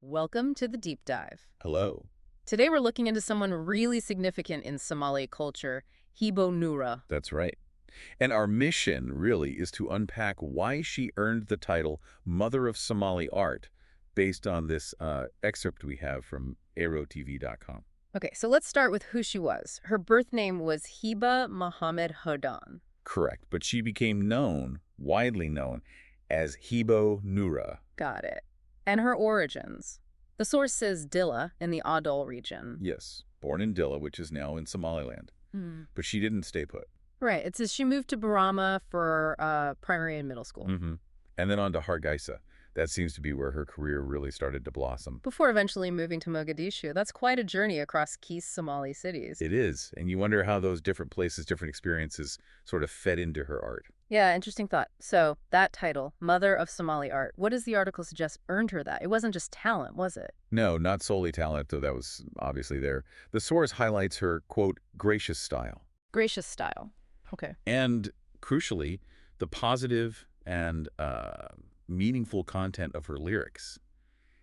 Welcome to the deep dive. Hello. Today we're looking into someone really significant in Somali culture, Hibo Nuura. That's right. And our mission, really, is to unpack why she earned the title Mother of Somali Art, based on this excerpt we have from aerotv.com. Okay, so let's start with who she was. Her birth name was Hiba Mohamed Hodon. Correct, but she became known, widely known, as Hibo Nuura. Got it. And her origins. The source says Dilla in the Adal region. Yes, born in Dilla, which is now in Somaliland. But she didn't stay put. Right, it says she moved to Barama for primary and middle school. And then on to Hargeisa. That seems to be where her career really started to blossom. Before eventually moving to Mogadishu. That's quite a journey across key Somali cities. It is, and you wonder how those different places, different experiences sort of fed into her art. Yeah, interesting thought. So, that title, Mother of Somali Art, what does the article suggest earned her that? It wasn't just talent, was it? No, not solely talent, though that was obviously there. The source highlights her, quote, gracious style. Gracious style. Okay. And, crucially, the positive and meaningful content of her lyrics.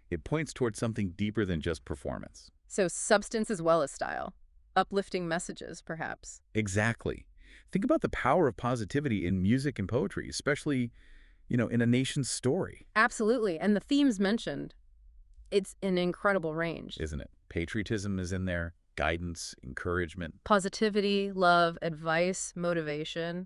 It points towards something deeper than just performance. So, substance as well as style. Uplifting messages, perhaps. Exactly. Think about the power of positivity in music and poetry, especially, in a nation's story. Absolutely. And the themes mentioned, it's an incredible range. Isn't it? Patriotism is in there, guidance, encouragement. Positivity, love, advice, motivation.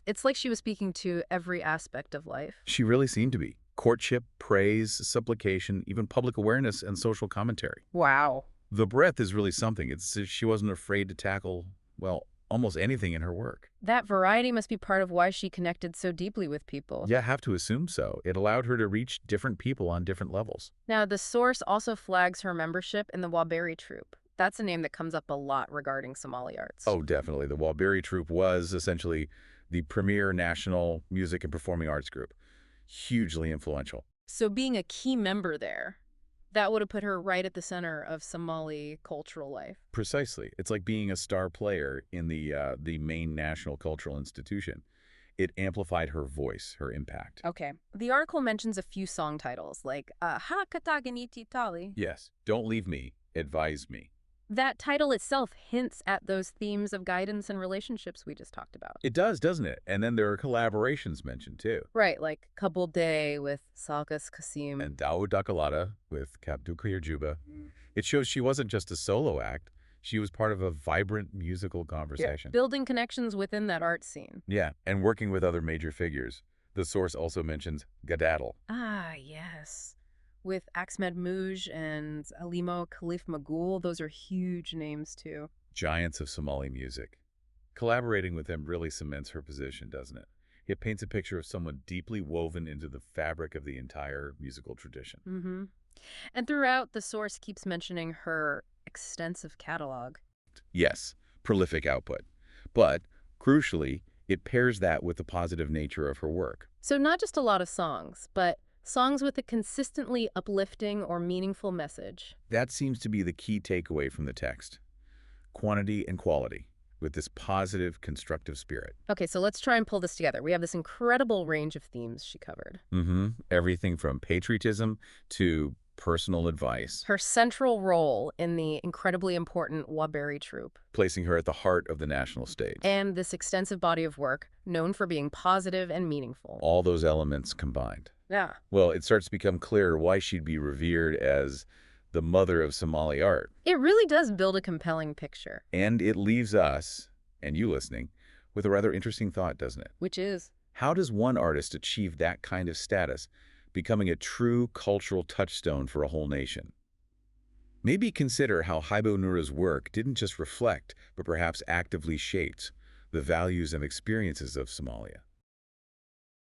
It's like she was speaking to every aspect of life. She really seemed to be. Courtship, praise, supplication, even public awareness and social commentary. Wow. The breadth is really something. It's she wasn't afraid to tackle, well, almost anything in her work. That variety must be part of why she connected so deeply with people. Yeah, have to assume so. It allowed her to reach different people on different levels. Now, the source also flags her membership in the Waberi troupe. That's a name that comes up a lot regarding Somali arts. Oh, definitely. The Waberi troupe was essentially the premier national music and performing arts group. Hugely influential. So being a key member there, that would have put her right at the center of Somali cultural life. Precisely. It's like being a star player in the main national cultural institution. It amplified her voice, her impact. Okay. The article mentions a few song titles, like Ha Kataganiti Tali. Yes. Don't leave me. Advise me. That title itself hints at those themes of guidance and relationships we just talked about. It does, doesn't it? And then there are collaborations mentioned, too. Right, like Couple Day with Salkas Kasim. And Daoud Dakalada with Kapdukir Juba. It shows she wasn't just a solo act. She was part of a vibrant musical conversation. Yeah. Building connections within that art scene. Yeah, and working with other major figures. The source also mentions Gadadal. Ah, yes. With Ahmed Mouj and Alimo Khalif Magul, those are huge names too. Giants of Somali music. Collaborating with them really cements her position, doesn't it? It paints a picture of someone deeply woven into the fabric of the entire musical tradition. And throughout, the source keeps mentioning her extensive catalog. Yes, prolific output. But, crucially, it pairs that with the positive nature of her work. So not just a lot of songs, but songs with a consistently uplifting or meaningful message. That seems to be the key takeaway from the text. Quantity and quality, with this positive, constructive spirit. Okay, so let's try and pull this together. We have this incredible range of themes she covered. Everything from patriotism to personal advice. Her central role in the incredibly important Waberi troupe. Placing her at the heart of the national stage. And this extensive body of work, known for being positive and meaningful. All those elements combined. Yeah. Well, it starts to become clear why she'd be revered as the mother of Somali art. It really does build a compelling picture. And it leaves us, and you listening, with a rather interesting thought, doesn't it? Which is? How does one artist achieve that kind of status, becoming a true cultural touchstone for a whole nation? Maybe consider how Hibo Nuura's work didn't just reflect, but perhaps actively shaped, the values and experiences of Somalia.